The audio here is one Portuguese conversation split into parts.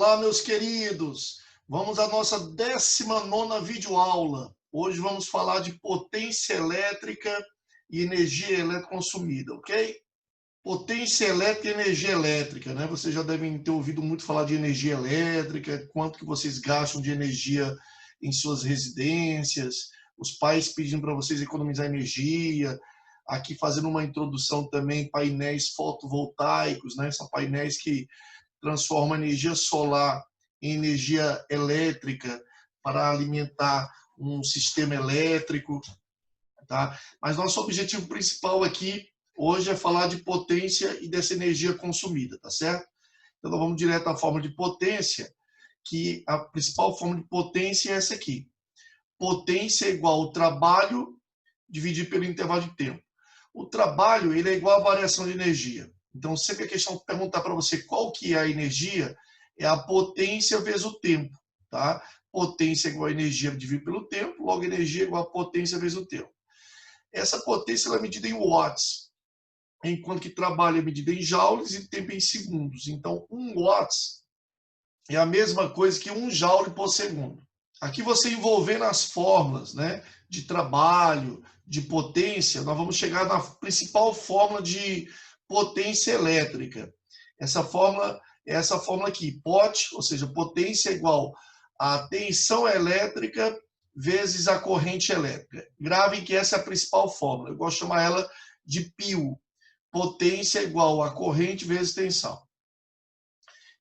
Olá, meus queridos! Vamos à nossa 19ª videoaula. Hoje vamos falar de potência elétrica e energia elétrica consumida, ok? Potência elétrica e energia elétrica, né? Vocês já devem ter ouvido muito falar de energia elétrica, quanto que vocês gastam de energia em suas residências, os pais pedindo para vocês economizar energia. Aqui fazendo uma introdução também, painéis fotovoltaicos, né? São painéis que transformam energia solar em energia elétrica para alimentar um sistema elétrico, tá? Mas nosso objetivo principal aqui hoje é falar de potência e dessa energia consumida, tá certo? Então nós vamos direto à forma de potência, que a principal forma de potência é essa aqui. Potência é igual ao trabalho dividido pelo intervalo de tempo. O trabalho ele é igual à variação de energia. Então, sempre a questão perguntar para você qual que é a energia, é a potência vezes o tempo, tá? Potência é igual a energia dividido pelo tempo, logo energia é igual a potência vezes o tempo. Essa potência ela é medida em watts, enquanto que trabalho é medida em joules e tempo em segundos. Então, 1 watts é a mesma coisa que 1 joule por segundo. Aqui você envolvendo as fórmulas, né, de trabalho, de potência, nós vamos chegar na principal fórmula de potência elétrica. Essa fórmula é essa fórmula aqui, POT, ou seja, potência é igual a tensão elétrica vezes a corrente elétrica. Gravem que essa é a principal fórmula. Eu gosto de chamar ela de PIO. Potência é igual a corrente vezes tensão.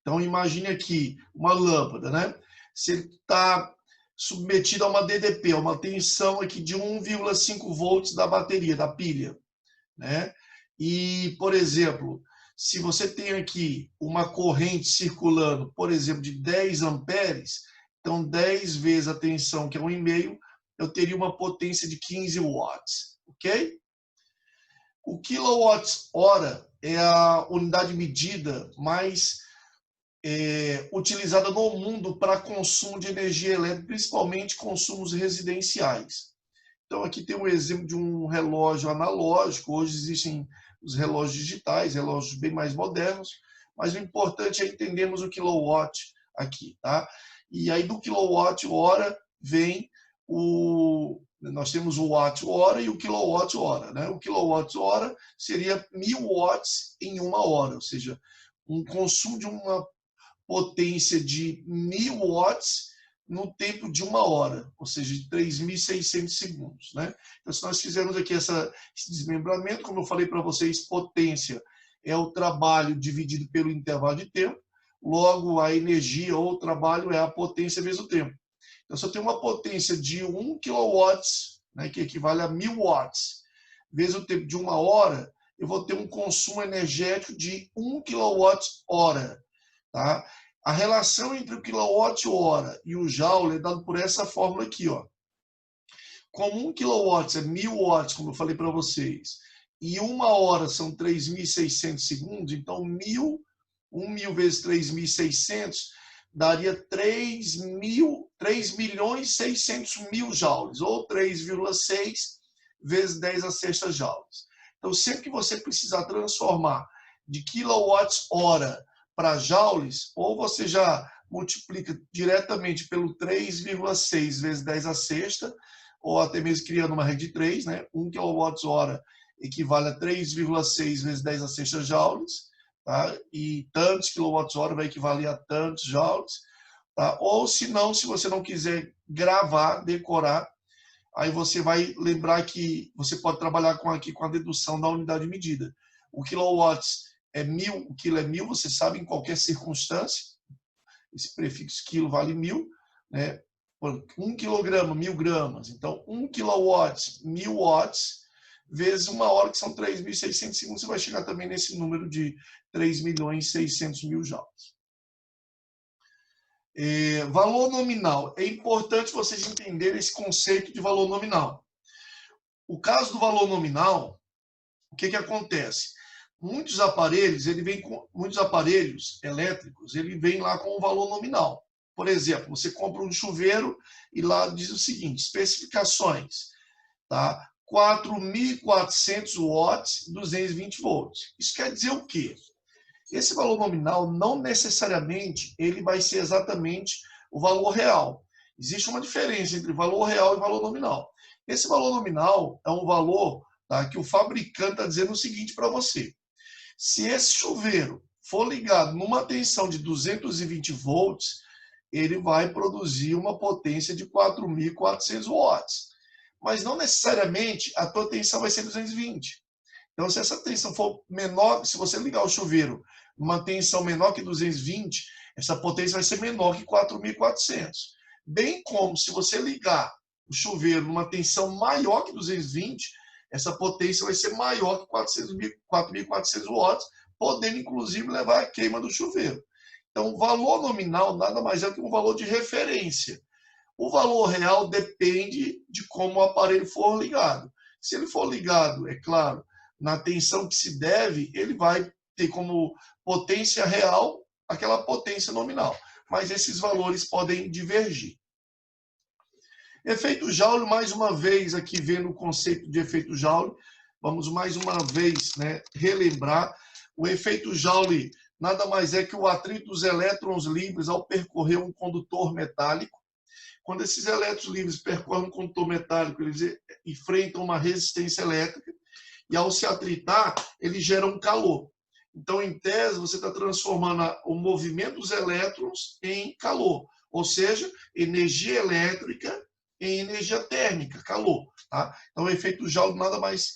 Então, imagine aqui uma lâmpada, né? Se ele está submetido a uma DDP, a uma tensão aqui de 1,5 volts da bateria, da pilha, né? E, por exemplo, se você tem aqui uma corrente circulando, por exemplo, de 10 amperes, então 10 vezes a tensão, que é 1,5, eu teria uma potência de 15 watts, ok? O quilowatt-hora é a unidade medida mais utilizada no mundo para consumo de energia elétrica, principalmente consumos residenciais. Então, aqui tem um exemplo de um relógio analógico. Hoje existem os relógios digitais, relógios bem mais modernos, mas o importante é entendermos o quilowatt aqui, tá? E aí do quilowatt-hora vem nós temos o watt-hora e o quilowatt-hora, né? O quilowatt-hora seria 1000 watts em 1 hora, ou seja, um consumo de uma potência de 1000 watts no tempo de 1 hora, ou seja, de 3.600 segundos, né? Então, se nós fizermos aqui esse desmembramento, como eu falei para vocês, potência é o trabalho dividido pelo intervalo de tempo, logo a energia ou o trabalho é a potência vezes o tempo. Então, se eu tenho uma potência de 1 kW, né, que equivale a 1000 watts, vezes o tempo de 1 hora, eu vou ter um consumo energético de 1 kWh. Tá? A relação entre o quilowatt-hora e o joule é dado por essa fórmula aqui, ó. Como 1 kW é 1000 watts, como eu falei para vocês, e 1 hora são 3.600 segundos, então 1.000 vezes 3.600 daria 3.600.000 joules, ou 3,6 vezes 10 a sexta joules. Então, sempre que você precisar transformar de quilowatt-hora para joules, ou você já multiplica diretamente pelo 3,6 vezes 10 a sexta, ou até mesmo criando uma rede de 3, né? 1 kWh equivale a 3,6 vezes 10 a sexta joules, tá? E tantos kWh vai equivaler a tantos joules, tá? Ou se não, se você não quiser gravar, decorar, aí você vai lembrar que você pode trabalhar aqui com a dedução da unidade medida. O quilowatts é 1000, o quilo é 1000, você sabe, em qualquer circunstância. Esse prefixo quilo vale 1000, né? 1 quilograma, 1000 gramas. Então, 1 kilowatt, 1000 watts, vezes 1 hora, que são 3.600 segundos, você vai chegar também nesse número de 3.600.000 joules. Valor nominal. É importante vocês entenderem esse conceito de valor nominal. O caso do valor nominal, o que acontece? Muitos aparelhos elétricos, ele vem lá com um valor nominal. Por exemplo, você compra um chuveiro e lá diz o seguinte, especificações, tá? 4.400 watts, 220 volts. Isso quer dizer o quê? Esse valor nominal não necessariamente ele vai ser exatamente o valor real. Existe uma diferença entre valor real e valor nominal. Esse valor nominal é um valor, tá, que o fabricante está dizendo o seguinte para você. Se esse chuveiro for ligado numa tensão de 220 volts, ele vai produzir uma potência de 4.400 watts. Mas não necessariamente a tua tensão vai ser 220. Então, se essa tensão for menor, se você ligar o chuveiro numa tensão menor que 220, essa potência vai ser menor que 4.400. Bem como se você ligar o chuveiro numa tensão maior que 220, essa potência vai ser maior que 4.400 watts, podendo inclusive levar à queima do chuveiro. Então, o valor nominal nada mais é que um valor de referência. O valor real depende de como o aparelho for ligado. Se ele for ligado, é claro, na tensão que se deve, ele vai ter como potência real aquela potência nominal. Mas esses valores podem divergir. Efeito Joule, mais uma vez aqui vendo o conceito de efeito Joule, vamos mais uma vez, né, relembrar. O efeito Joule nada mais é que o atrito dos elétrons livres ao percorrer um condutor metálico. Quando esses elétrons livres percorrem um condutor metálico, eles enfrentam uma resistência elétrica e ao se atritar, eles geram calor. Então, em tese, você está transformando o movimento dos elétrons em calor, ou seja, energia elétrica em energia térmica, calor. Tá? Então, o efeito Joule nada mais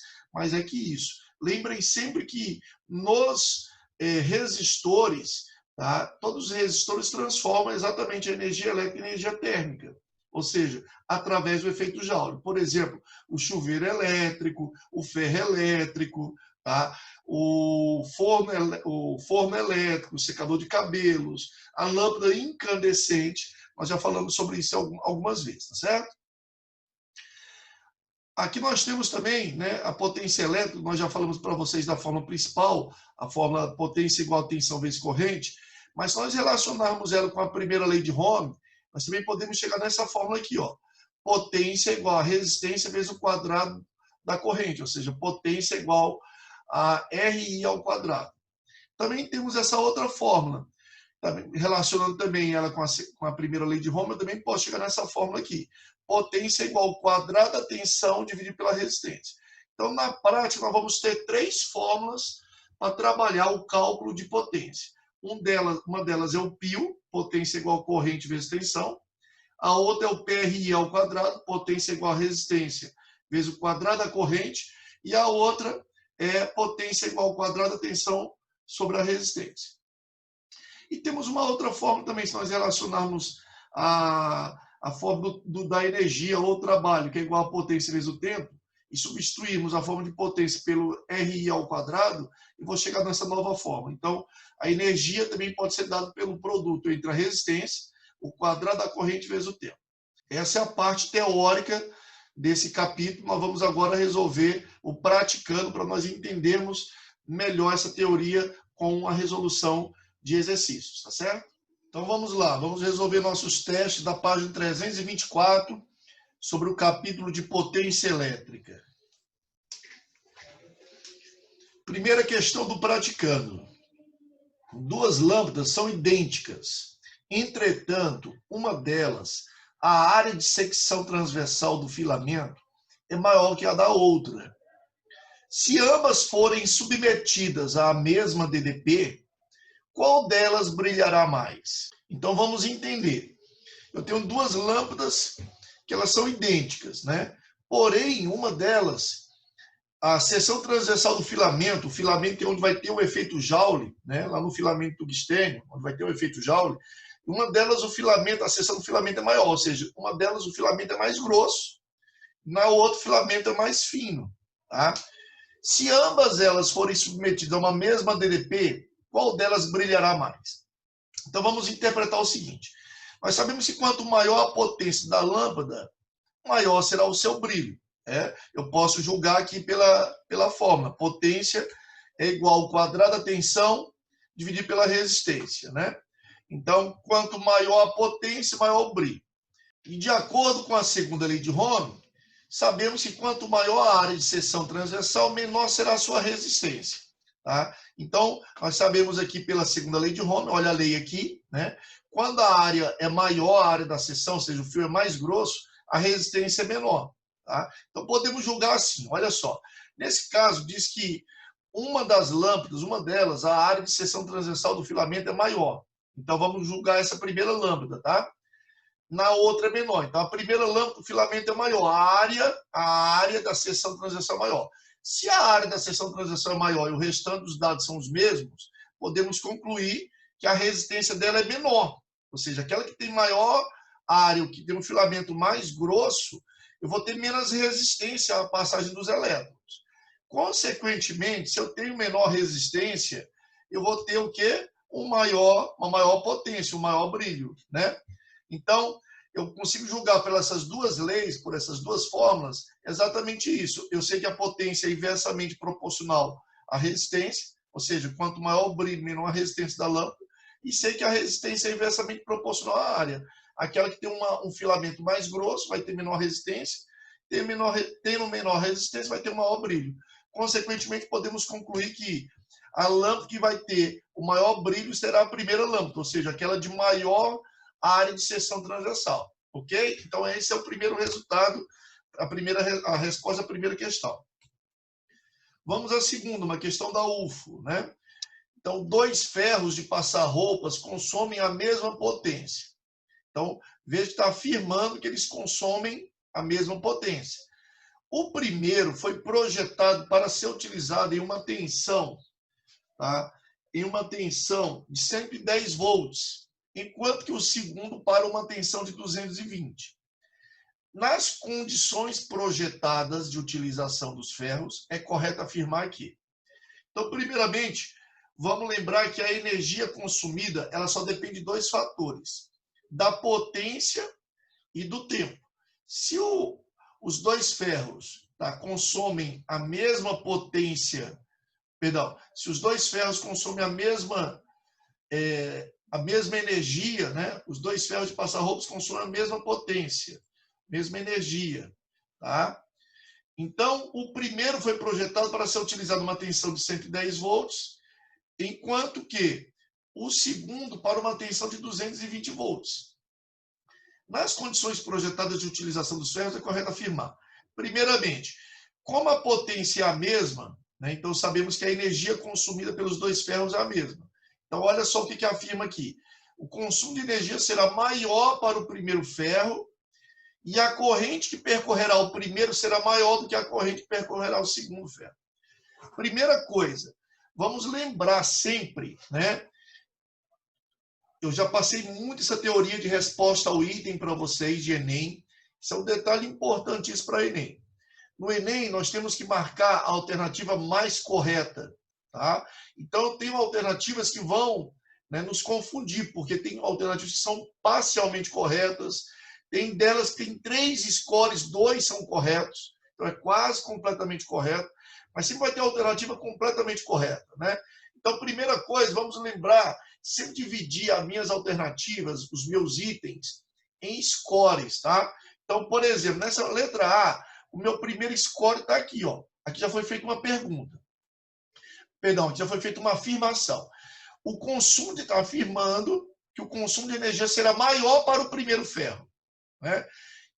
é que isso. Lembrem sempre que nos resistores, tá? Todos os resistores transformam exatamente a energia elétrica em energia térmica, ou seja, através do efeito Joule. Por exemplo, o chuveiro elétrico, o ferro elétrico, tá? o forno elétrico, o secador de cabelos, a lâmpada incandescente. Nós já falamos sobre isso algumas vezes, tá certo? Aqui nós temos também, né, a potência elétrica, nós já falamos para vocês da fórmula principal, a fórmula potência igual a tensão vezes corrente, mas se nós relacionarmos ela com a primeira lei de Ohm, nós também podemos chegar nessa fórmula aqui, ó. Potência igual a resistência vezes o quadrado da corrente, ou seja, potência igual a RI ao quadrado. Também temos essa outra fórmula, relacionando também ela com a primeira lei de Ohm, eu também posso chegar nessa fórmula aqui. Potência igual ao quadrado da tensão dividido pela resistência. Então, na prática, nós vamos ter três fórmulas para trabalhar o cálculo de potência. Uma delas é o π, potência igual a corrente vezes tensão. A outra é o PRI ao quadrado, potência igual a resistência vezes o quadrado da corrente. E a outra é potência igual ao quadrado da tensão sobre a resistência. E temos uma outra forma também, se nós relacionarmos a forma da energia ou trabalho, que é igual a potência vezes o tempo, e substituirmos a forma de potência pelo RI ao quadrado, e vou chegar nessa nova forma. Então, a energia também pode ser dada pelo produto entre a resistência, o quadrado da corrente vezes o tempo. Essa é a parte teórica desse capítulo. Nós vamos agora resolver o praticando para nós entendermos melhor essa teoria com a resolução de exercícios, tá certo? Então vamos lá, vamos resolver nossos testes da página 324 sobre o capítulo de potência elétrica. Primeira questão do praticando. Duas lâmpadas são idênticas. Entretanto, uma delas, a área de secção transversal do filamento é maior que a da outra. Se ambas forem submetidas à mesma DDP, qual delas brilhará mais? Então vamos entender. Eu tenho duas lâmpadas que elas são idênticas, né? Porém, uma delas, a seção transversal do filamento, o filamento é onde vai ter o efeito Joule, né? Lá no filamento tungstênio, onde vai ter o efeito Joule, uma delas o filamento, a seção do filamento é maior, ou seja, uma delas o filamento é mais grosso, na outra o filamento é mais fino, tá? Se ambas elas forem submetidas a uma mesma DDP, qual delas brilhará mais? Então vamos interpretar o seguinte. Nós sabemos que quanto maior a potência da lâmpada, maior será o seu brilho. Eu posso julgar aqui pela fórmula. Potência é igual ao quadrado da tensão dividido pela resistência, né? Então, quanto maior a potência, maior o brilho. E de acordo com a segunda lei de Ohm, sabemos que quanto maior a área de seção transversal, menor será a sua resistência. Tá? Então, nós sabemos aqui pela segunda lei de Ohm, olha a lei aqui, né? Quando a área é maior, a área da seção, ou seja, o fio é mais grosso, a resistência é menor. Tá? Então, podemos julgar assim, olha só. Nesse caso, diz que uma das lâmpadas, uma delas, a área de seção transversal do filamento é maior. Então, vamos julgar essa primeira lâmpada, tá? Na outra é menor. Então, a primeira lâmpada do filamento é maior, a área da seção transversal é maior. Se a área da seção transversal é maior e o restante dos dados são os mesmos, podemos concluir que a resistência dela é menor. Ou seja, aquela que tem maior área, o que tem um filamento mais grosso, eu vou ter menos resistência à passagem dos elétrons. Consequentemente, se eu tenho menor resistência, eu vou ter o quê? Uma maior potência, um maior brilho, né? Então, eu consigo julgar pelas duas leis, por essas duas fórmulas, exatamente isso. Eu sei que a potência é inversamente proporcional à resistência, ou seja, quanto maior o brilho, menor a resistência da lâmpada, e sei que a resistência é inversamente proporcional à área. Aquela que tem um filamento mais grosso vai ter menor resistência, tendo menor resistência vai ter maior brilho. Consequentemente, podemos concluir que a lâmpada que vai ter o maior brilho será a primeira lâmpada, ou seja, aquela de maior área de seção transversal, ok? Então, esse é o primeiro resultado, a resposta à primeira questão. Vamos à segunda, uma questão da UFO, né? Então, dois ferros de passar roupas consomem a mesma potência. Então, veja que está afirmando que eles consomem a mesma potência. O primeiro foi projetado para ser utilizado em uma tensão, tá? Em uma tensão de 110 volts, enquanto que o segundo para uma tensão de 220. Nas condições projetadas de utilização dos ferros, é correto afirmar aqui. Então, primeiramente, vamos lembrar que a energia consumida ela só depende de dois fatores, da potência e do tempo. Se os dois ferros consomem a mesma potência, se os dois ferros consomem a mesma energia, né? Os dois ferros de passar roupas consomem a mesma potência, mesma energia, tá? Então, o primeiro foi projetado para ser utilizado uma tensão de 110 volts, enquanto que o segundo para uma tensão de 220 volts. Nas condições projetadas de utilização dos ferros, é correto afirmar. Primeiramente, como a potência é a mesma, né, então sabemos que a energia consumida pelos dois ferros é a mesma. Então, olha só o que afirma aqui. O consumo de energia será maior para o primeiro ferro e a corrente que percorrerá o primeiro será maior do que a corrente que percorrerá o segundo ferro. Primeira coisa, vamos lembrar sempre, né? Eu já passei muito essa teoria de resposta ao item para vocês de Enem. Isso é um detalhe importantíssimo para Enem. No Enem, nós temos que marcar a alternativa mais correta. Tá? Então, eu tenho alternativas que vão, né, nos confundir, porque tem alternativas que são parcialmente corretas, tem delas que tem 3 scores, 2 são corretos, então é quase completamente correto, mas sempre vai ter alternativa completamente correta. Né? Então, primeira coisa, vamos lembrar, sempre dividir as minhas alternativas, os meus itens, em scores. Tá? Então, por exemplo, nessa letra A, o meu primeiro score está aqui. Ó. Aqui já foi feita uma pergunta. Perdão, já foi feita uma afirmação. O consumo está afirmando que o consumo de energia será maior para o primeiro ferro. Né?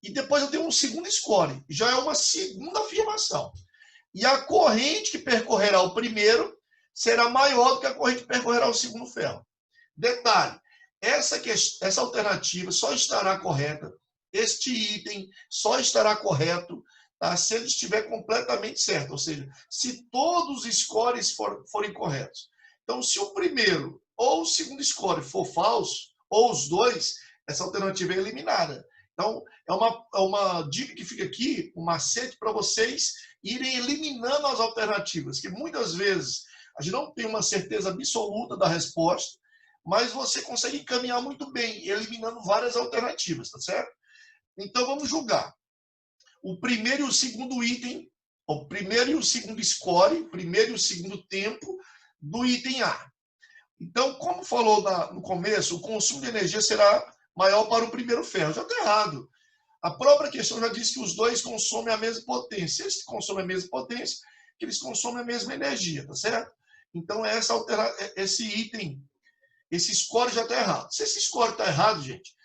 E depois eu tenho um segundo score, já é uma segunda afirmação. E a corrente que percorrerá o primeiro será maior do que a corrente que percorrerá o segundo ferro. Detalhe, essa alternativa só estará correta, este item só estará correto, tá? Se ele estiver completamente certo, ou seja, se todos os scores forem corretos. Então, se o primeiro ou o segundo score for falso, ou os dois, essa alternativa é eliminada. Então, é uma dica que fica aqui, um macete para vocês irem eliminando as alternativas, que muitas vezes a gente não tem uma certeza absoluta da resposta, mas você consegue encaminhar muito bem, eliminando várias alternativas, tá certo? Então, vamos julgar. O primeiro e o segundo item, o primeiro e o segundo score, o primeiro e o segundo tempo do item A. Então, como falou no começo, o consumo de energia será maior para o primeiro ferro. Já está errado. A própria questão já diz que os dois consomem a mesma potência. Eles consomem a mesma potência, que eles consomem a mesma energia, tá certo? Então, esse item, esse score já está errado. Se esse score está errado, gente,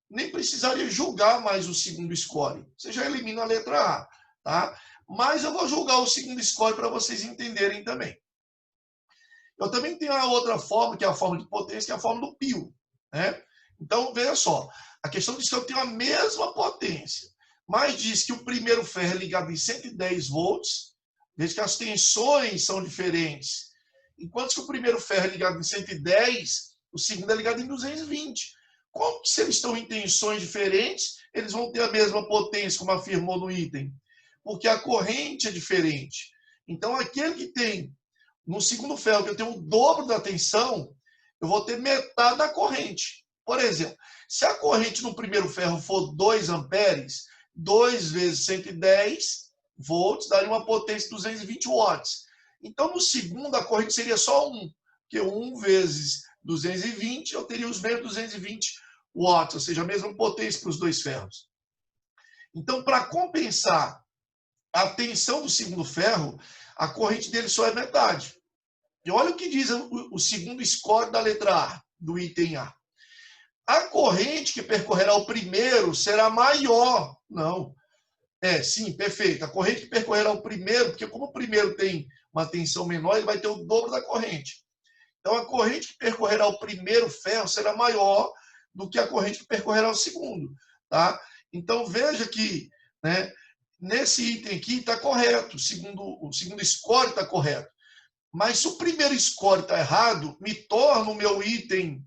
nem precisaria julgar mais o segundo score. Você já elimina a letra A, tá? Mas eu vou julgar o segundo score para vocês entenderem também. Eu também tenho a outra forma, que é a forma de potência, que é a forma do pio, né? Então, veja só, a questão diz que eu tenho a mesma potência, mas diz que o primeiro ferro é ligado em 110 volts, veja que as tensões são diferentes. Enquanto que o primeiro ferro é ligado em 110, o segundo é ligado em 220. Como que se eles estão em tensões diferentes, eles vão ter a mesma potência, como afirmou no item? Porque a corrente é diferente. Então, aquele que tem no segundo ferro, que eu tenho o dobro da tensão, eu vou ter metade da corrente. Por exemplo, se a corrente no primeiro ferro for 2 amperes, 2 vezes 110 volts, daria uma potência de 220 watts. Então, no segundo, a corrente seria só 1, porque 1 vezes 220, eu teria os mesmos 220 watts, ou seja, a mesma potência para os dois ferros. Então, para compensar a tensão do segundo ferro, a corrente dele só é metade. E olha o que diz o segundo score da letra A, do item A. A corrente que percorrerá o primeiro será maior. Não. Sim, perfeito. A corrente que percorrerá o primeiro, porque como o primeiro tem uma tensão menor, ele vai ter o dobro da corrente. Então, a corrente que percorrerá o primeiro ferro será maior do que a corrente que percorrerá o segundo. Tá? Então, veja que, né, nesse item aqui está correto, o segundo score está correto. Mas se o primeiro score está errado, me torna o meu item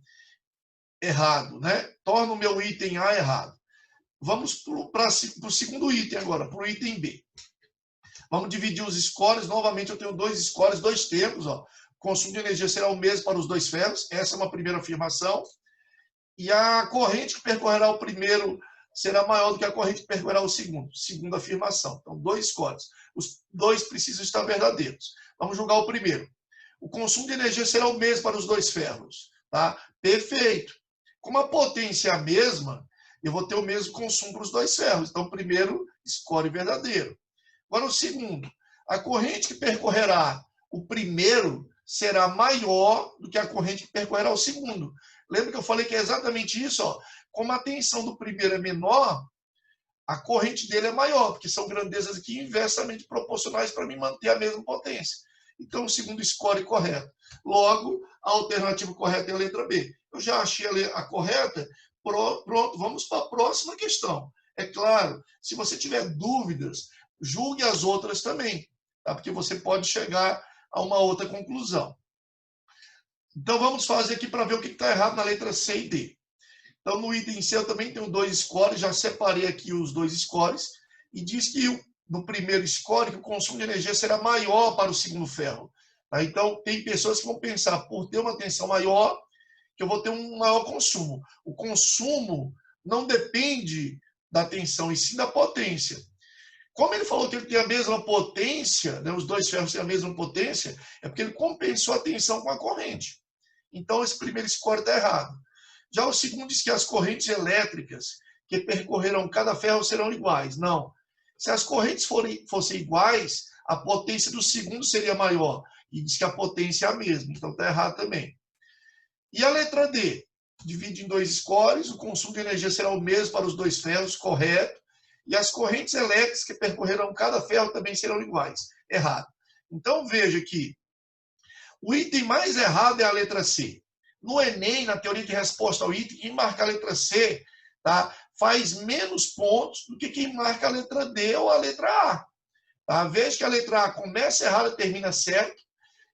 errado, né? Torna o meu item A errado. Vamos para o segundo item agora, para o item B. Vamos dividir os scores. Novamente, eu tenho dois scores, dois termos. Ó. O consumo de energia será o mesmo para os dois ferros. Essa é uma primeira afirmação. E a corrente que percorrerá o primeiro será maior do que a corrente que percorrerá o segundo. Segunda afirmação. Então, dois scores. Os dois precisam estar verdadeiros. Vamos julgar o primeiro. O consumo de energia será o mesmo para os dois ferros. Tá? Perfeito. Como a potência é a mesma, eu vou ter o mesmo consumo para os dois ferros. Então, primeiro, score verdadeiro. Agora, o segundo. A corrente que percorrerá o primeiro será maior do que a corrente que percorrerá o segundo. Lembra que eu falei que é exatamente isso? Ó. Como a tensão do primeiro é menor, a corrente dele é maior, porque são grandezas aqui inversamente proporcionais para me manter a mesma potência. Então, o segundo score correto. Logo, a alternativa correta é a letra B. Eu já achei a correta, pronto, vamos para a próxima questão. É claro, se você tiver dúvidas, julgue as outras também, tá? Porque você pode chegar a uma outra conclusão. Então, vamos fazer aqui para ver o que está errado na letra C e D. Então, no item C, eu também tenho dois scores, já separei aqui os dois scores, e diz que no primeiro score, que o consumo de energia será maior para o segundo ferro. Tá? Então, tem pessoas que vão pensar, por ter uma tensão maior, que eu vou ter um maior consumo. O consumo não depende da tensão, e sim da potência. Como ele falou que ele tem a mesma potência, né, os dois ferros têm a mesma potência, é porque ele compensou a tensão com a corrente. Então, esse primeiro score está errado. Já o segundo diz que as correntes elétricas que percorrerão cada ferro serão iguais. Não. Se as correntes fossem iguais, a potência do segundo seria maior. E diz que a potência é a mesma. Então, está errado também. E a letra D? Divide em dois scores, o consumo de energia será o mesmo para os dois ferros, correto. E as correntes elétricas que percorrerão cada ferro também serão iguais. Errado. Então, veja que o item mais errado é a letra C. No Enem, na teoria de resposta ao item, quem marca a letra C, tá, faz menos pontos do que quem marca a letra D ou a letra A. Tá? Veja que a letra A começa errada e termina certo,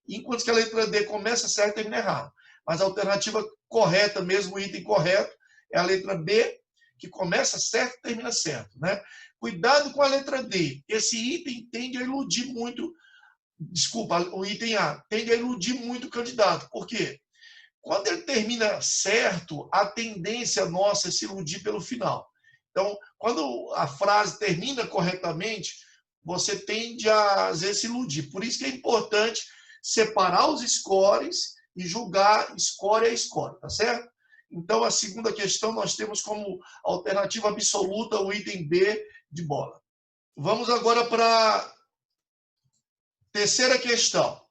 enquanto que a letra D começa certo e termina errado. Mas a alternativa correta, mesmo o item correto, é a letra B, que começa certo e termina certo. Né? Cuidado com a letra D. Esse item tende a iludir muito, o item A, tende a iludir muito o candidato. Por quê? Quando ele termina certo, a tendência nossa é se iludir pelo final. Então, quando a frase termina corretamente, você tende a, às vezes, se iludir. Por isso que é importante separar os scores e julgar score a score, tá certo? Então, a segunda questão nós temos como alternativa absoluta o item B de bola. Vamos agora para a terceira questão.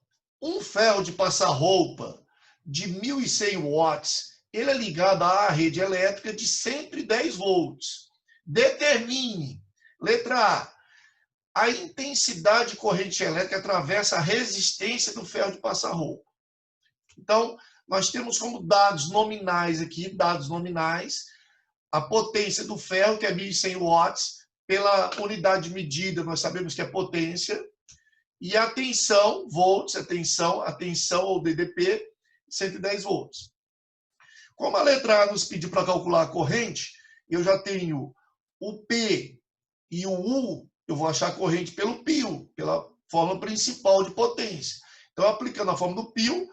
Um ferro de passar roupa de 1.100 watts, ele é ligado à rede elétrica de 110 volts. Determine, letra A intensidade de corrente elétrica atravessa a resistência do ferro de passar roupa. Então, nós temos como dados nominais aqui, a potência do ferro, que é 1.100 watts, pela unidade de medida, nós sabemos que é potência, e a tensão, volts, a tensão ou DDP, 110 volts. Como a letra A nos pediu para calcular a corrente, eu já tenho o P e o U, eu vou achar a corrente pelo π, pela fórmula principal de potência. Então, aplicando a fórmula do π,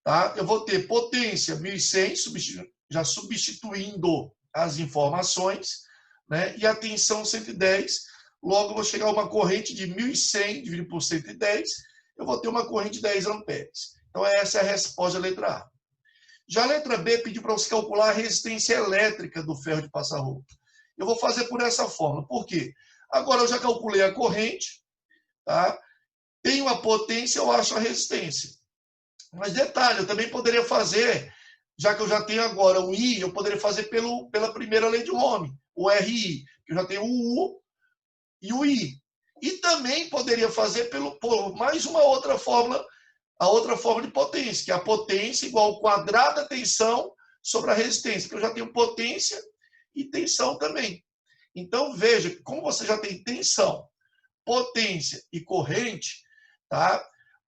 tá, eu vou ter potência 1.100, já substituindo as informações, né, e a tensão 110, logo eu vou chegar a uma corrente de 1.100 dividido por 110, eu vou ter uma corrente de 10 amperes. Então, essa é a resposta da letra A. Já a letra B pediu para você calcular a resistência elétrica do ferro de passar roupa. Eu vou fazer por essa forma. Por quê? Agora eu já calculei a corrente, tá? Tenho a potência, eu acho a resistência. Mas detalhe, eu também poderia fazer, já que eu já tenho agora o I, eu poderia fazer pela primeira lei de Ohm, o RI. Eu já tenho o U e o I. E também poderia fazer por mais uma outra fórmula, a outra forma de potência, que é a potência igual ao quadrado da tensão sobre a resistência, porque eu já tenho potência e tensão também. Então, veja, como você já tem tensão, potência e corrente, tá?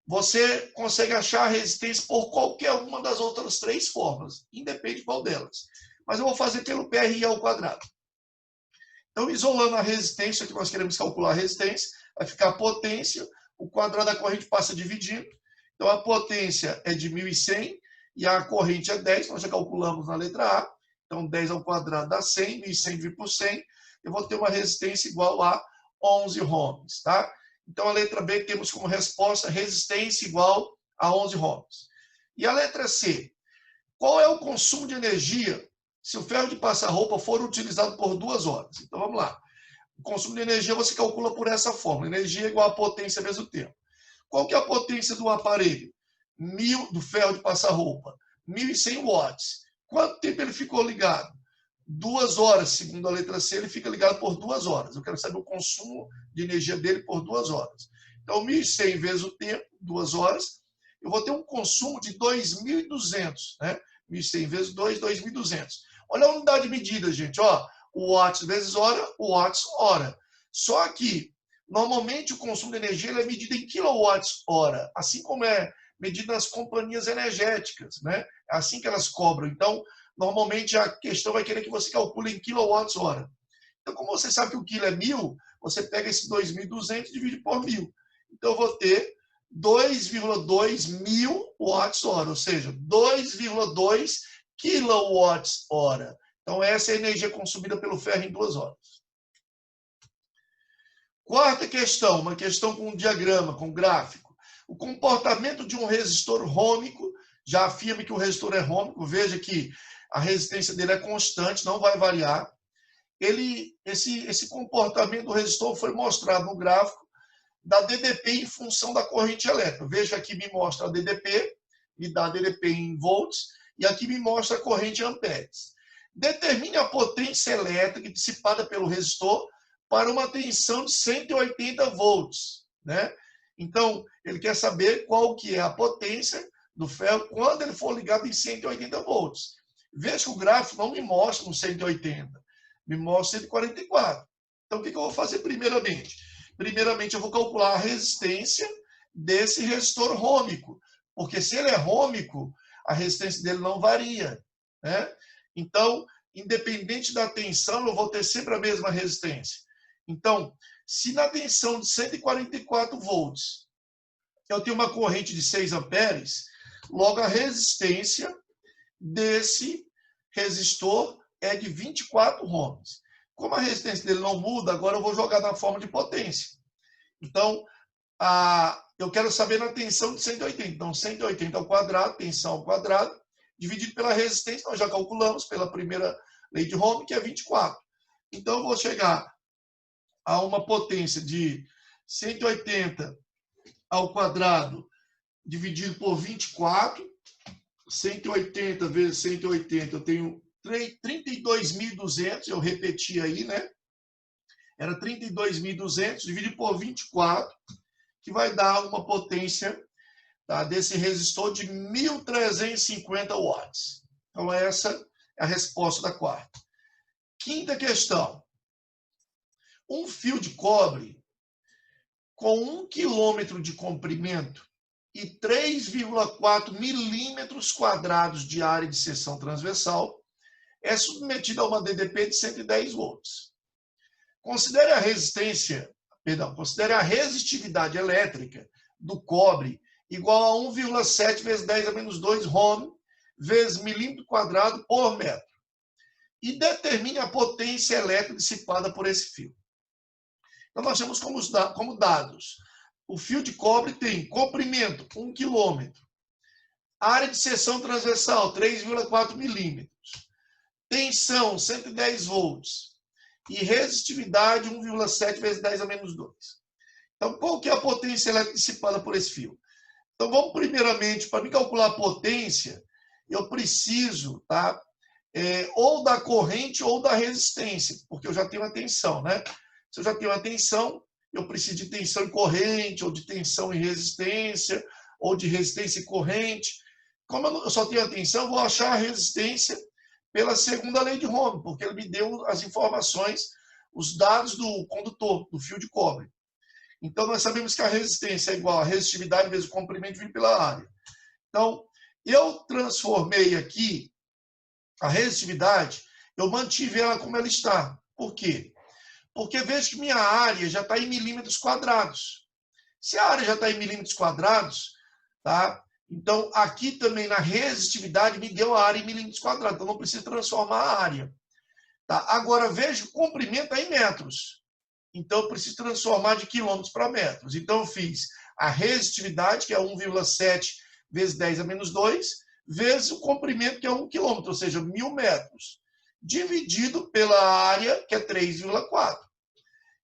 Você consegue achar a resistência por qualquer uma das outras três formas, independe de qual delas. Mas eu vou fazer pelo PRI ao quadrado. Então, isolando a resistência, que nós queremos calcular a resistência, vai ficar a potência, o quadrado da corrente passa dividindo. Então, a potência é de 1.100 e a corrente é 10, nós já calculamos na letra A. Então, 10 ao quadrado dá 100, 1.100 dividido por 100, eu vou ter uma resistência igual a 11 ohms, tá? Então, a letra B temos como resposta resistência igual a 11 ohms. E a letra C, qual é o consumo de energia se o ferro de passar roupa for utilizado por 2 horas? Então, vamos lá. O consumo de energia você calcula por essa fórmula. Energia igual a potência vezes o tempo. Qual que é a potência do aparelho? Do ferro de passar roupa? 1.100 watts. Quanto tempo ele ficou ligado? 2 horas, segundo a letra C, ele fica ligado por 2 horas. Eu quero saber o consumo de energia dele por 2 horas. Então, 1.100 vezes o tempo, 2 horas, eu vou ter um consumo de 2.200, né? 1.100 vezes 2, 2.200. Olha a unidade de medida, gente, ó. O watts vezes hora, o watts hora. Só que, normalmente, o consumo de energia é medido em quilowatts-hora, assim como é medido nas companhias energéticas, né? É assim que elas cobram. Então, normalmente a questão vai querer que você calcule em quilowatts-hora. Então, como você sabe que o quilo é 1.000, você pega esse 2.200 e divide por 1.000. Então, eu vou ter 2,2 mil watts-hora, ou seja, 2,2 quilowatts-hora. Então, essa é a energia consumida pelo ferro em 2 horas. Quarta questão, uma questão com um diagrama, com gráfico. O comportamento de um resistor ohmico, já afirma que o resistor é ohmico, veja que a resistência dele é constante, não vai variar. Esse comportamento do resistor foi mostrado no gráfico da DDP em função da corrente elétrica. Veja aqui me mostra a DDP, me dá a DDP em volts, e aqui me mostra a corrente em amperes. Determine a potência elétrica dissipada pelo resistor para uma tensão de 180 volts, né? Então, ele quer saber qual que é a potência do ferro quando ele for ligado em 180 volts. Veja que o gráfico não me mostra um 180, me mostra 144. Então, o que eu vou fazer primeiramente? Primeiramente, eu vou calcular a resistência desse resistor ohmico, porque se ele é ohmico, a resistência dele não varia, né? Então, independente da tensão, eu vou ter sempre a mesma resistência. Então, se na tensão de 144 volts eu tenho uma corrente de 6 amperes, logo a resistência desse resistor é de 24 ohms. Como a resistência dele não muda, agora eu vou jogar na forma de potência. Então, eu quero saber na tensão de 180. Então, 180 ao quadrado, tensão ao quadrado, dividido pela resistência, nós já calculamos pela primeira lei de Ohm, que é 24. Então, eu vou chegar a uma potência de 180 ao quadrado dividido por 24, 180 vezes 180, eu tenho 32.200, eu repeti aí, né? Era 32.200 dividido por 24, que vai dar uma potência, tá, desse resistor de 1.350 watts. Então, essa é a resposta da quarta. Quinta questão. Um fio de cobre com 1 quilômetro de comprimento e 3,4 milímetros quadrados de área de seção transversal é submetido a uma DDP de 110 volts. Considere a resistividade elétrica do cobre igual a 1,7 vezes 10 a menos 2 Ohm vezes milímetro quadrado por metro. E determine a potência elétrica dissipada por esse fio. Então, nós temos como dados: o fio de cobre tem comprimento 1 quilômetro, área de seção transversal 3,4 milímetros, tensão 110 volts e resistividade 1,7 vezes 10 a menos 2. Então, qual que é a potência elétrica dissipada por esse fio? Então, vamos primeiramente, para me calcular a potência, eu preciso, tá, ou da corrente ou da resistência, porque eu já tenho a tensão, né? Se eu já tenho a tensão, eu preciso de tensão e corrente, ou de tensão e resistência, ou de resistência e corrente. Como eu só tenho a tensão, eu vou achar a resistência pela segunda lei de Ohm, porque ele me deu as informações, os dados do condutor, do fio de cobre. Então, nós sabemos que a resistência é igual a resistividade vezes o comprimento dividido pela área. Então, eu transformei aqui a resistividade, eu mantive ela como ela está. Por quê? Porque vejo que minha área já está em milímetros quadrados. Se a área já está em milímetros quadrados, tá? Então, aqui também na resistividade me deu a área em milímetros quadrados. Então, não preciso transformar a área. Tá? Agora, vejo que o comprimento é em metros. Então, eu preciso transformar de quilômetros para metros. Então, eu fiz a resistividade, que é 1,7 vezes 10 a menos 2, vezes o comprimento, que é 1 quilômetro, ou seja, 1.000 metros, dividido pela área, que é 3,4.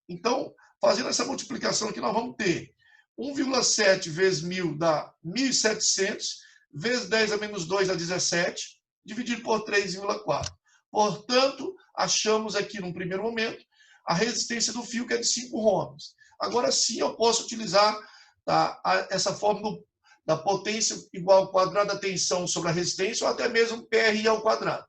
Então, fazendo essa multiplicação aqui, nós vamos ter 1,7 vezes 1.000 dá 1.700, vezes 10 a menos 2 dá 17, dividido por 3,4. Portanto, achamos aqui, num primeiro momento, a resistência do fio, que é de 5 ohms. Agora sim, eu posso utilizar, tá, essa fórmula da potência igual ao quadrado da tensão sobre a resistência, ou até mesmo PRI ao quadrado.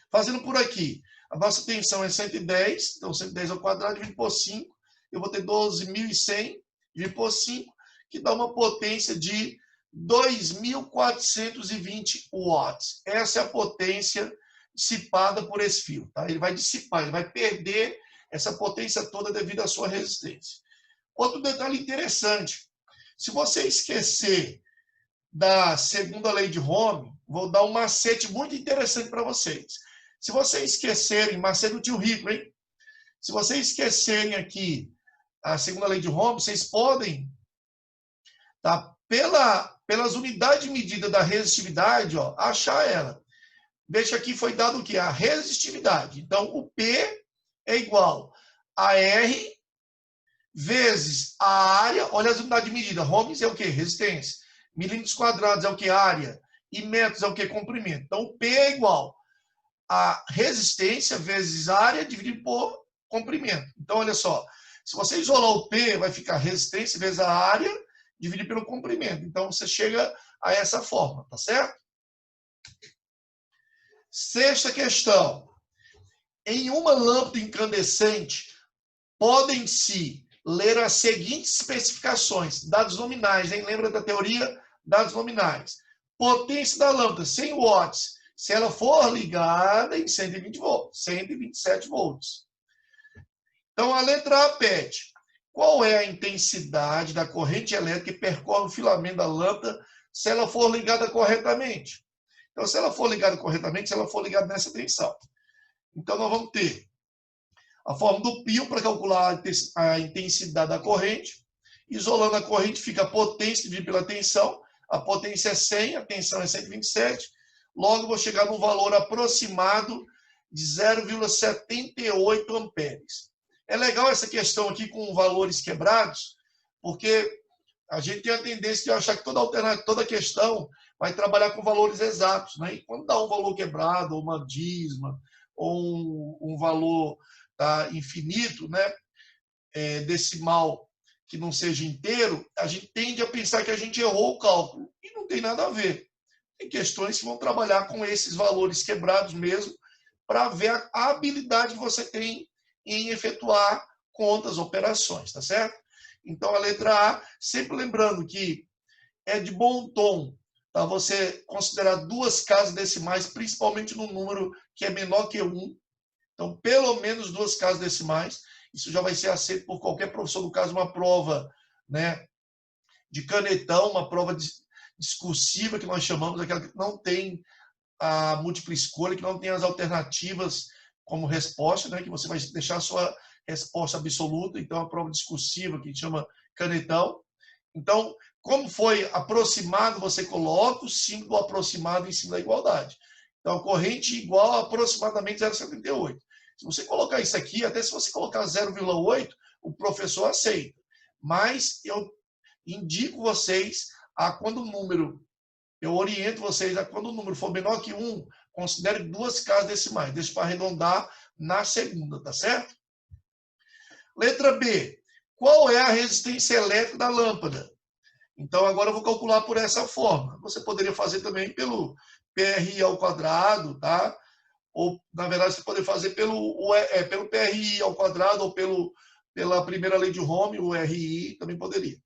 Fazendo por aqui, a nossa tensão é 110, então 110 ao quadrado dividido por 5, eu vou ter 12.100 dividido por 5, que dá uma potência de 2.420 watts. Essa é a potência dissipada por esse fio. Tá? Ele vai dissipar, ele vai perder essa potência toda devido à sua resistência. Outro detalhe interessante, se você esquecer da segunda lei de Ohm, vou dar um macete muito interessante para vocês. Se vocês esquecerem, macete do tio Rico, hein? Se vocês esquecerem aqui a segunda lei de Ohm, vocês podem, tá, pelas unidades de medida da resistividade, ó, achar ela. Veja que aqui foi dado o quê? A resistividade. Então, o P é igual a R vezes a área. Olha as unidades de medida. Ohms é o quê? Resistência. Milímetros quadrados é o quê? Área. E metros é o quê? Comprimento. Então, o P é igual a resistência vezes área dividido por comprimento. Então, olha só. Se você isolar o P, vai ficar resistência vezes a área dividido pelo comprimento. Então, você chega a essa forma, tá certo? Sexta questão. Em uma lâmpada incandescente, podem-se ler as seguintes especificações, dados nominais, hein? Lembra da teoria? Dados nominais. Potência da lâmpada, 100 watts, se ela for ligada em 120 volts, 127 volts. Então, a letra A pede: qual é a intensidade da corrente elétrica que percorre o filamento da lâmpada se ela for ligada corretamente? Então, se ela for ligada corretamente, se ela for ligada nessa tensão. Então, nós vamos ter a fórmula do π para calcular a intensidade da corrente. Isolando a corrente, fica a potência dividida pela tensão. A potência é 100, a tensão é 127. Logo, vou chegar num valor aproximado de 0,78 amperes. É legal essa questão aqui com valores quebrados, porque A gente tem a tendência de achar que toda questão vai trabalhar com valores exatos, né? E quando dá um valor quebrado, ou uma dízima, ou um valor infinito, né? Decimal que não seja inteiro, a gente tende a pensar que a gente errou o cálculo. E não tem nada a ver. Tem questões que vão trabalhar com esses valores quebrados mesmo, para ver a habilidade que você tem em efetuar contas, operações, tá certo? Então, a letra A, sempre lembrando que é de bom tom, tá? Você considerar duas casas decimais, principalmente no número que é menor que 1. Então, pelo menos duas casas decimais. Isso já vai ser aceito por qualquer professor, no caso, uma prova, né, de canetão, uma prova discursiva, que nós chamamos, aquela que não tem a múltipla escolha, que não tem as alternativas como resposta, né, que você vai deixar a sua resposta absoluta. Então, a prova discursiva, que chama canetão. Então, como foi aproximado, você coloca o símbolo do aproximado em cima da igualdade. Então, corrente igual a aproximadamente 0,78. Se você colocar isso aqui, até se você colocar 0,8, o professor aceita. Mas eu indico vocês a quando o número, eu oriento vocês a quando o número for menor que 1, considere duas casas decimais. Deixa para arredondar na segunda, tá certo? Letra B. Qual é a resistência elétrica da lâmpada? Então, agora eu vou calcular por essa forma. Você poderia fazer também pelo PRI ao quadrado, tá? Ou, na verdade, você pode fazer pelo PRI ao quadrado ou pela primeira lei de Ohm, o RI, também poderia.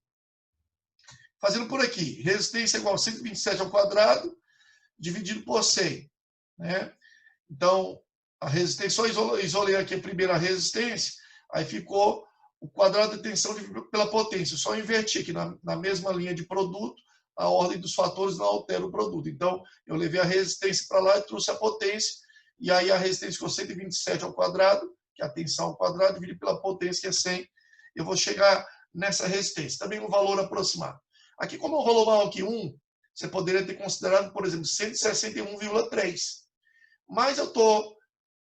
Fazendo por aqui, resistência igual a 127 ao quadrado, dividido por 100. Né? Então, a resistência, só isolei aqui a primeira resistência, aí ficou o quadrado de tensão dividido pela potência. Só inverti aqui na mesma linha de produto, a ordem dos fatores não altera o produto. Então, eu levei a resistência para lá e trouxe a potência, e aí a resistência ficou 127 ao quadrado, que é a tensão ao quadrado, dividido pela potência, que é 100. Eu vou chegar nessa resistência. Também um valor aproximado. Aqui, como é um valor maior que 1, você poderia ter considerado, por exemplo, 161,3. Mas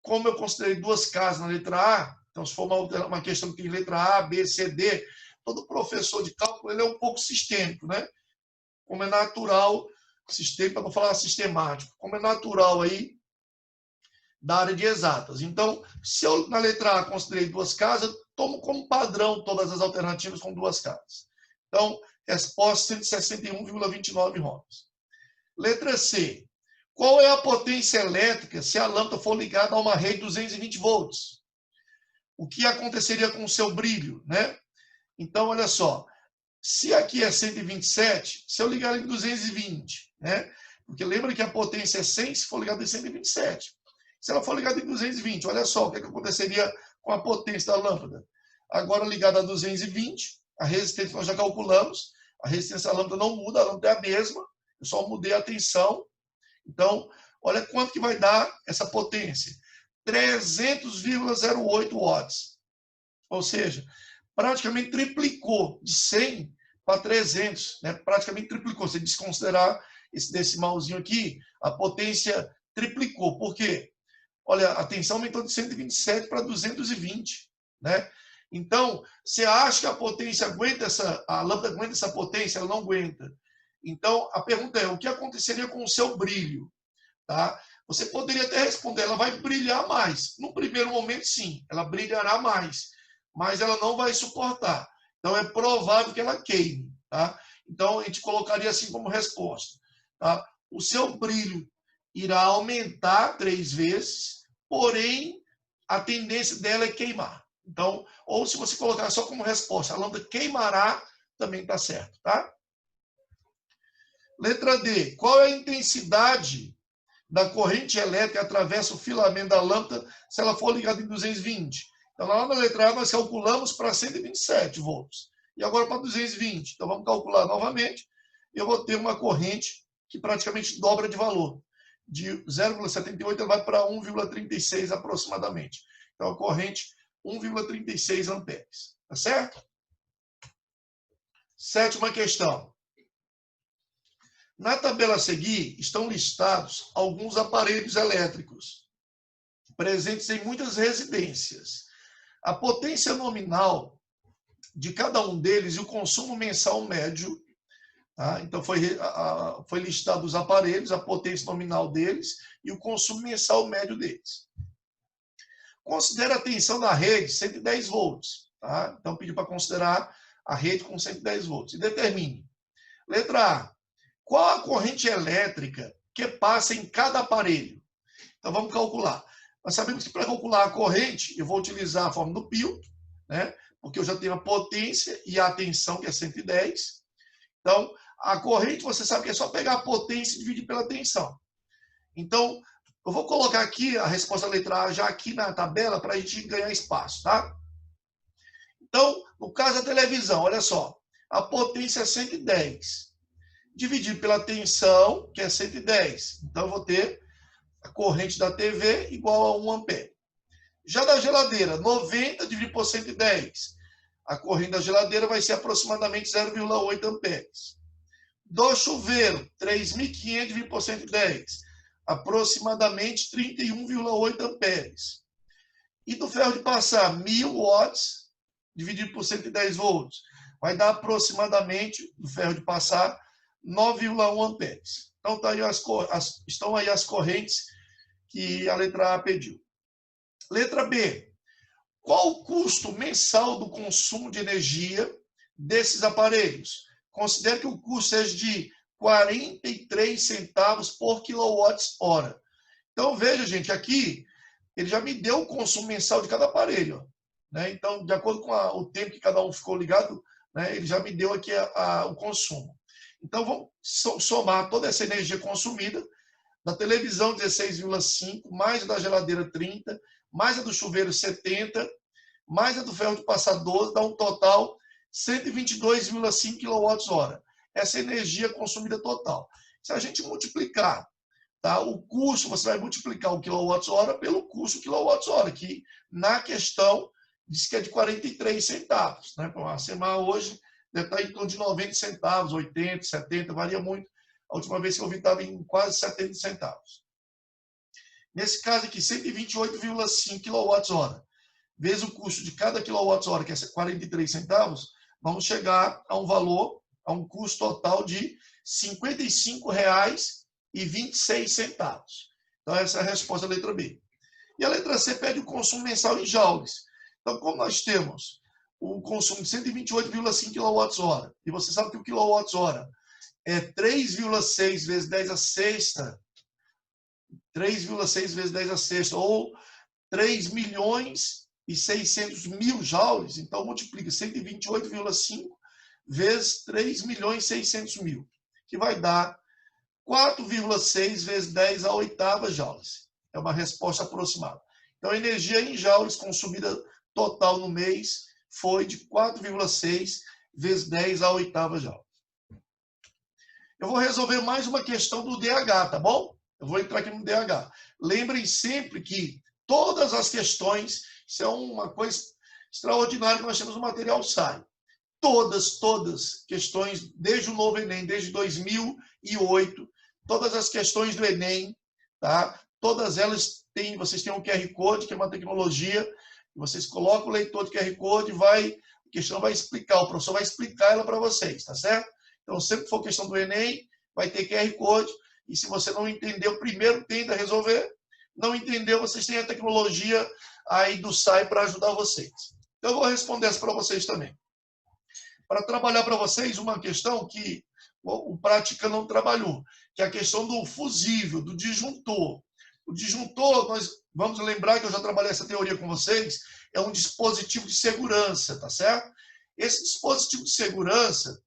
como eu considerei duas casas na letra A, então se for uma questão que tem letra A, B, C, D, todo professor de cálculo ele é um pouco sistêmico, né? Como é natural, sistêmico, para não falar sistemático, como é natural aí da área de exatas. Então, se eu na letra A considerei duas casas, eu tomo como padrão todas as alternativas com duas casas. Então, resposta 161,29 ohms. Letra C. Qual é a potência elétrica se a lâmpada for ligada a uma rede de 220 volts? O que aconteceria com o seu brilho, né? Então, olha só. Se aqui é 127, se eu ligar em 220, né? Porque lembra que a potência é 100 se for ligada em 127. Se ela for ligada em 220, olha só o que aconteceria com a potência da lâmpada. Agora ligada a 220, a resistência nós já calculamos, a resistência da lâmpada não muda, a lâmpada é a mesma, eu só mudei a tensão. Então, olha quanto que vai dar essa potência. 300,08 watts. Ou seja, praticamente triplicou de 100 para 300, né? Praticamente triplicou. Se desconsiderar esse decimalzinho aqui, a potência triplicou. Por quê? Olha, a tensão aumentou de 127 para 220, né? Então, você acha que a potência aguenta a lâmpada aguenta essa potência? Ela não aguenta. Então, a pergunta é, o que aconteceria com o seu brilho? Tá? Você poderia até responder, ela vai brilhar mais. No primeiro momento, sim, ela brilhará mais, mas ela não vai suportar. Então, é provável que ela queime. Tá? Então, a gente colocaria assim como resposta. Tá? O seu brilho irá aumentar 3 vezes, porém, a tendência dela é queimar. Então, ou se você colocar só como resposta, a lâmpada queimará, também está certo. Tá? Letra D. Qual é a intensidade da corrente elétrica que atravessa o filamento da lâmpada se ela for ligada em 220? Então, lá na letra A, nós calculamos para 127 volts. E agora para 220. Então, vamos calcular novamente. Eu vou ter uma corrente que praticamente dobra de valor. De 0,78 ela vai para 1,36 aproximadamente. Então, a corrente 1,36 amperes. Tá certo? Sétima questão. Na tabela a seguir estão listados alguns aparelhos elétricos presentes em muitas residências. A potência nominal de cada um deles e o consumo mensal médio. Tá? Então, foi listado os aparelhos, a potência nominal deles e o consumo mensal médio deles. Considera a tensão da rede 110 volts. Tá? Então, pedi para considerar a rede com 110 volts. E determine. Letra A. Qual a corrente elétrica que passa em cada aparelho? Então, vamos calcular. Nós sabemos que para calcular a corrente, eu vou utilizar a fórmula do Peele, né? Porque eu já tenho a potência e a tensão, que é 110. Então, a corrente, você sabe que é só pegar a potência e dividir pela tensão. Então, eu vou colocar aqui a resposta da letra A já aqui na tabela para a gente ganhar espaço, tá? Então, no caso da televisão, olha só, a potência é 110, dividido pela tensão, que é 110. Então, eu vou ter a corrente da TV igual a 1 ampere. Já da geladeira, 90 dividido por 110. A corrente da geladeira vai ser aproximadamente 0,8 amperes. Do chuveiro, 3.500 dividido por 110. Aproximadamente 31,8 amperes. E do ferro de passar, 1.000 watts dividido por 110 volts. Vai dar aproximadamente, do ferro de passar, 9,1 amperes. Então, tá aí estão aí as correntes que a letra A pediu. Letra B. Qual o custo mensal do consumo de energia desses aparelhos? Considere que o custo seja de 43 centavos por quilowatt-hora. Então, veja, gente, aqui ele já me deu o consumo mensal de cada aparelho. Né? Então, de acordo com o tempo que cada um ficou ligado, né, ele já me deu aqui o consumo. Então, vamos somar toda essa energia consumida, da televisão 16,5, mais a da geladeira 30, mais a do chuveiro 70, mais a do ferro de passar 12, dá um total 122,5 kWh. Essa é a energia consumida total. Se a gente multiplicar, tá, o custo, você vai multiplicar o kWh pelo custo kWh, que na questão diz que é de 43 centavos. Né? A SEMA hoje deve estar em torno de 90 centavos, 80, 70, varia muito. A última vez que eu vi estava em quase 70 centavos. Nesse caso aqui, 128,5 kWh, vezes o custo de cada kWh, que é 43 centavos, vamos chegar a um valor, a um custo total de R$ 55,26. Então, essa é a resposta da letra B. E a letra C pede o consumo mensal em joules. Então, como nós temos o consumo de 128,5 kWh, e você sabe que o kWh é 3,6 vezes 10 a sexta, 3,6 vezes 10 a sexta, ou 3.600.000 joules, então multiplica 128,5 vezes 3.600.000, que vai dar 4,6 vezes 10 a oitava joules. É uma resposta aproximada. Então, a energia em joules consumida total no mês foi de 4,6 vezes 10 a oitava joule. Eu vou resolver mais uma questão do DH, tá bom? Eu vou entrar aqui no DH. Lembrem sempre que todas as questões, isso é uma coisa extraordinária que nós temos no material SAI. Todas questões, desde o novo Enem, desde 2008, todas as questões do Enem, tá? Todas elas têm, vocês têm um QR Code, que é uma tecnologia, vocês colocam o leitor de QR Code, a questão vai explicar, o professor vai explicar ela para vocês, tá certo? Então, sempre que for questão do Enem, vai ter QR Code, e se você não entendeu, primeiro tenta resolver, não entendeu, vocês têm a tecnologia aí do SAI para ajudar vocês. Então, eu vou responder essa para vocês também. Para trabalhar para vocês uma questão que o Prática não trabalhou, que é a questão do fusível, do disjuntor. O disjuntor, nós vamos lembrar que eu já trabalhei essa teoria com vocês, é um dispositivo de segurança, tá certo? Esse dispositivo de segurança,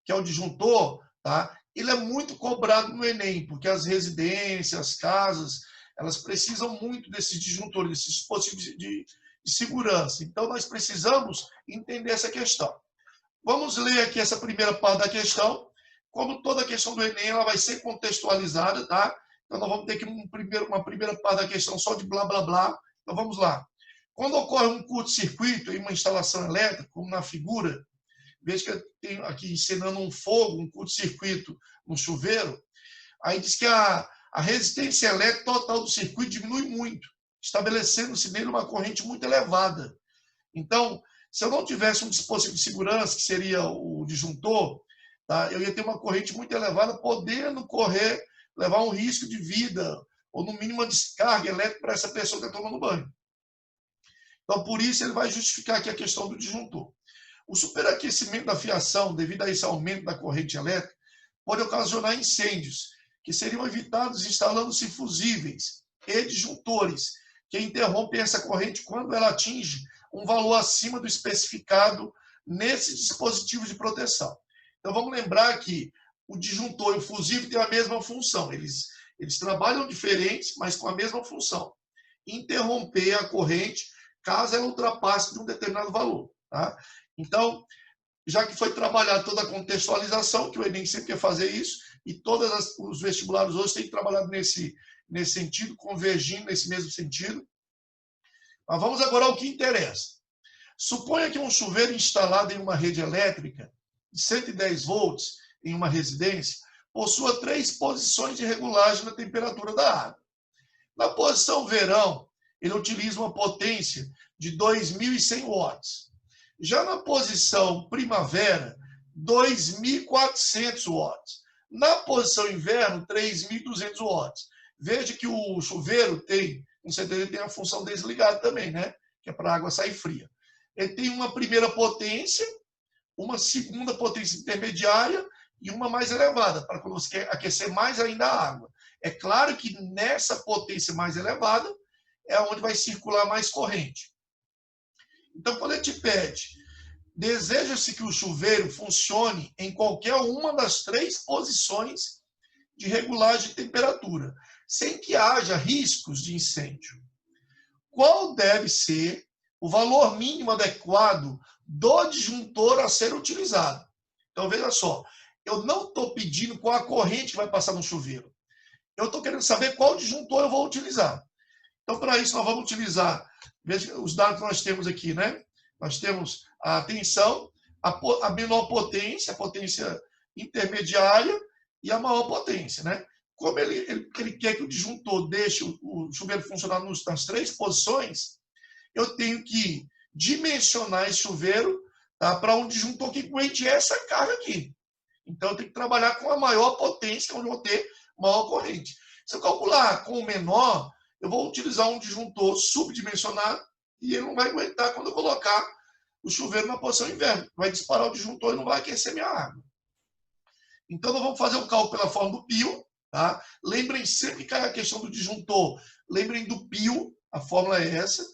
que é o disjuntor, tá? Ele é muito cobrado no Enem, porque as residências, as casas, elas precisam muito desses disjuntores, desses dispositivos de segurança. Então, nós precisamos entender essa questão. Vamos ler aqui essa primeira parte da questão. Como toda questão do Enem, ela vai ser contextualizada, tá? Então, nós vamos ter aqui uma primeira parte da questão só de blá, blá, blá. Então, vamos lá. Quando ocorre um curto-circuito em uma instalação elétrica, como na figura, veja que eu tenho aqui encenando um fogo, um curto-circuito no chuveiro, aí diz que a resistência elétrica total do circuito diminui muito, estabelecendo-se nele uma corrente muito elevada. Então, Se eu não tivesse um dispositivo de segurança, que seria o disjuntor, tá? Eu ia ter uma corrente muito elevada, podendo levar um risco de vida, ou no mínimo uma descarga elétrica para essa pessoa que está tomando banho. Então, por isso, ele vai justificar aqui a questão do disjuntor. O superaquecimento da fiação, devido a esse aumento da corrente elétrica, pode ocasionar incêndios, que seriam evitados instalando-se fusíveis e disjuntores, que interrompem essa corrente quando ela atinge um valor acima do especificado nesses dispositivos de proteção. Então, vamos lembrar que o disjuntor e o fusível têm a mesma função. Eles trabalham diferentes, mas com a mesma função. Interromper a corrente caso ela ultrapasse de um determinado valor. Tá? Então, já que foi trabalhada toda a contextualização, que o Enem sempre quer fazer isso, e todos os vestibulares hoje têm trabalhado nesse sentido, convergindo nesse mesmo sentido. Mas vamos agora ao que interessa. Suponha que um chuveiro instalado em uma rede elétrica de 110 volts em uma residência possua 3 posições de regulagem da temperatura da água. Na posição verão, ele utiliza uma potência de 2.100 watts. Já na posição primavera, 2.400 watts. Na posição inverno, 3.200 watts. Veja que o chuveiro tem, com certeza, tem a função desligada também, né? Que é para a água sair fria. Ele tem uma primeira potência, uma segunda potência intermediária e uma mais elevada, para quando você quer aquecer mais ainda a água. É claro que nessa potência mais elevada é onde vai circular mais corrente. Então, quando ele te pede, deseja-se que o chuveiro funcione em qualquer uma das 3 posições de regulagem de temperatura, sem que haja riscos de incêndio. Qual deve ser o valor mínimo adequado do disjuntor a ser utilizado? Então, veja só, eu não estou pedindo qual a corrente que vai passar no chuveiro. Eu estou querendo saber qual disjuntor eu vou utilizar. Então, para isso, nós vamos utilizar, veja os dados que nós temos aqui, né? Nós temos a tensão, a menor potência, a potência intermediária e a maior potência, né? Como ele quer que o disjuntor deixe o chuveiro funcionar nas 3 posições, eu tenho que dimensionar esse chuveiro, tá, para um disjuntor que aguente essa carga aqui. Então, eu tenho que trabalhar com a maior potência, onde eu vou ter maior corrente. Se eu calcular com o menor, eu vou utilizar um disjuntor subdimensionado e ele não vai aguentar quando eu colocar o chuveiro na posição inverno. Vai disparar o disjuntor e não vai aquecer minha água. Então, nós vamos fazer o cálculo pela forma do pio. Tá? Lembrem sempre que cai a questão do disjuntor. Lembrem do pio, a fórmula é essa.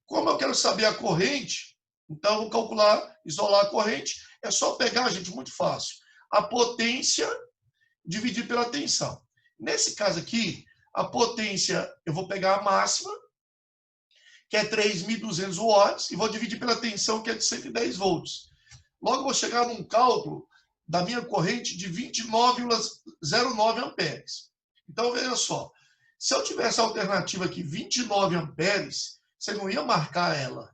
Como eu quero saber a corrente, então eu vou calcular, isolar a corrente. É só pegar, gente, muito fácil. A potência dividir pela tensão. Nesse caso aqui, a potência, eu vou pegar a máxima, que é 3.200 watts, e vou dividir pela tensão, que é de 110 volts. Logo, eu vou chegar num cálculo da minha corrente de 29,09 amperes. Então, veja só, se eu tivesse a alternativa aqui, 29 amperes, você não ia marcar ela.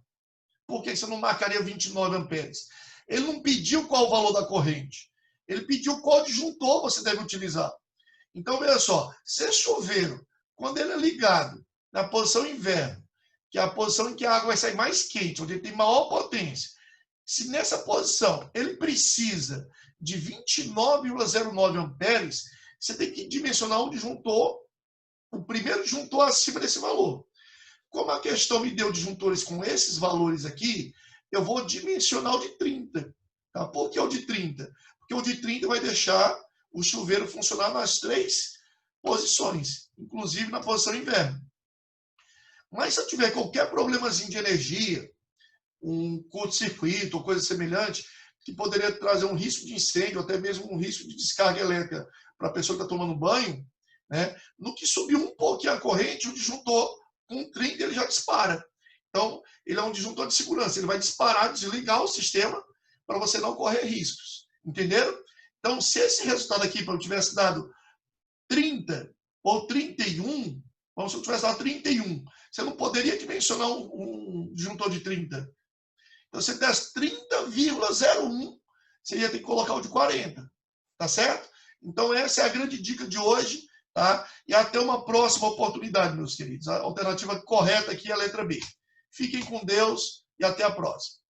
Por que você não marcaria 29 amperes? Ele não pediu qual o valor da corrente. Ele pediu qual disjuntor você deve utilizar. Então, veja só, se esse chuveiro, quando ele é ligado na posição inverno, que é a posição em que a água vai sair mais quente, onde ele tem maior potência, se nessa posição ele precisa de 29,09 amperes, você tem que dimensionar um disjuntor, o primeiro disjuntor acima desse valor. Como a questão me deu disjuntores com esses valores aqui, eu vou dimensionar o de 30. Tá? Por que o de 30? Porque o de 30 vai deixar o chuveiro funcionar nas 3 posições, inclusive na posição inverno. Mas se eu tiver qualquer problemazinho de energia, um curto-circuito ou coisa semelhante, que poderia trazer um risco de incêndio, até mesmo um risco de descarga elétrica para a pessoa que está tomando banho, né? No que subiu um pouquinho a corrente, o disjuntor com 30 ele já dispara. Então, ele é um disjuntor de segurança, ele vai disparar, desligar o sistema para você não correr riscos. Entenderam? Então, se esse resultado aqui eu tivesse dado 30 ou 31, vamos se eu tivesse dado 31, você não poderia dimensionar um disjuntor de 30. Então, se desse 30,01, você ia ter que colocar o de 40. Tá certo? Então, essa é a grande dica de hoje. Tá? E até uma próxima oportunidade, meus queridos. A alternativa correta aqui é a letra B. Fiquem com Deus e até a próxima.